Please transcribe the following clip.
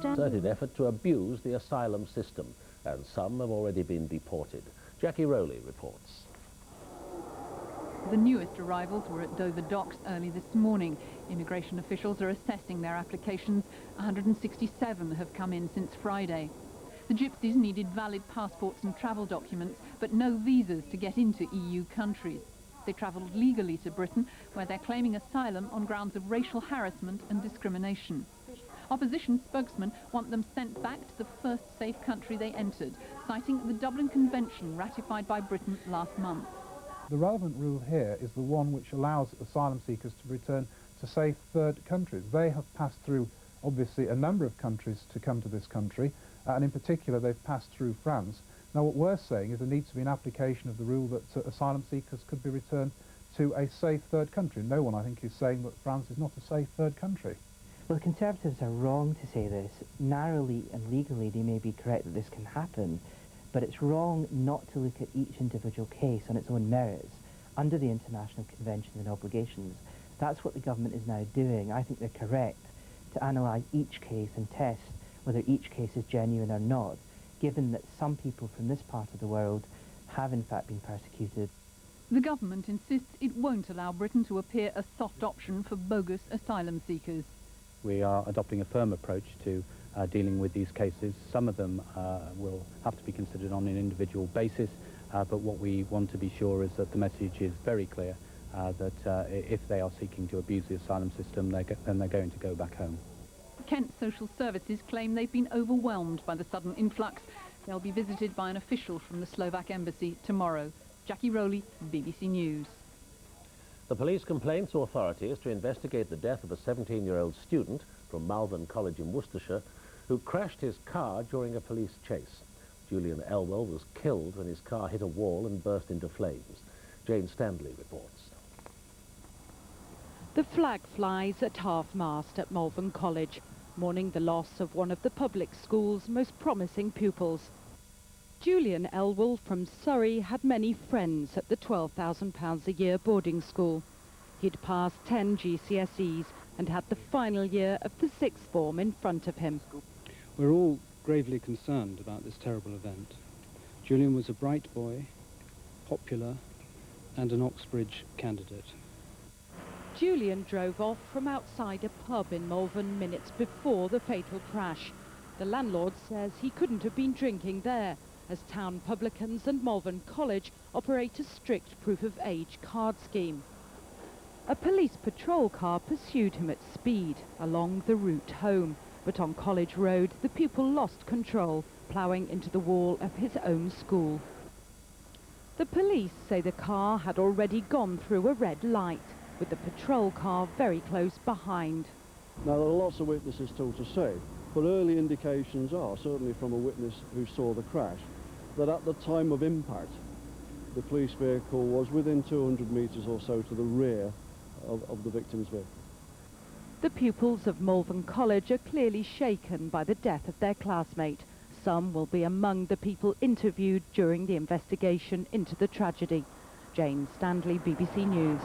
Concerted effort to abuse the asylum system, and some have already been deported. Jackie Rowley reports. The newest arrivals were at Dover Docks early this morning. Immigration officials are assessing their applications. 167 have come in since Friday. The gypsies needed valid passports and travel documents, but no visas to get into EU countries. They travelled legally to Britain, where they're claiming asylum on grounds of racial harassment and discrimination. Opposition spokesmen want them sent back to the first safe country they entered, citing the Dublin Convention ratified by Britain last month. The relevant rule here is the one which allows asylum seekers to return to safe third countries. They have passed through, obviously, a number of countries to come to this country, and in particular they've passed through France. Now what we're saying is there needs to be an application of the rule that asylum seekers could be returned to a safe third country. No one, I think, is saying that France is not a safe third country. Well, the Conservatives are wrong to say this. Narrowly and legally they may be correct that this can happen, but it's wrong not to look at each individual case on its own merits under the international conventions and obligations. That's what the government is now doing. I think they're correct to analyse each case and test whether each case is genuine or not, given that some people from this part of the world have in fact been persecuted. The government insists it won't allow Britain to appear a soft option for bogus asylum seekers. We are adopting a firm approach to dealing with these cases. Some of them will have to be considered on an individual basis, but what we want to be sure is that the message is very clear that if they are seeking to abuse the asylum system, then they're going to go back home. Kent Social Services claim they've been overwhelmed by the sudden influx. They'll be visited by an official from the Slovak embassy tomorrow. Jackie Rowley, BBC News. The police complained to authorities to investigate the death of a 17-year-old student from Malvern College in Worcestershire who crashed his car during a police chase. Julian Elwell was killed when his car hit a wall and burst into flames. Jane Stanley reports. The flag flies at half-mast at Malvern College, mourning the loss of one of the public school's most promising pupils. Julian Elwell from Surrey had many friends at the £12,000 a year boarding school. He'd passed 10 GCSEs and had the final year of the sixth form in front of him. We're all gravely concerned about this terrible event. Julian was a bright boy, popular, and an Oxbridge candidate. Julian drove off from outside a pub in Malvern minutes before the fatal crash. The landlord says he couldn't have been drinking there, as town publicans and Malvern College operate a strict proof-of-age card scheme. A police patrol car pursued him at speed along the route home, but on College Road the pupil lost control, ploughing into the wall of his own school. The police say the car had already gone through a red light, with the patrol car very close behind. Now, there are lots of witnesses still to say, but early indications are, certainly from a witness who saw the crash, that at the time of impact, the police vehicle was within 200 metres or so to the rear of the victim's vehicle. The pupils of Malvern College are clearly shaken by the death of their classmate. Some will be among the people interviewed during the investigation into the tragedy. Jane Stanley, BBC News.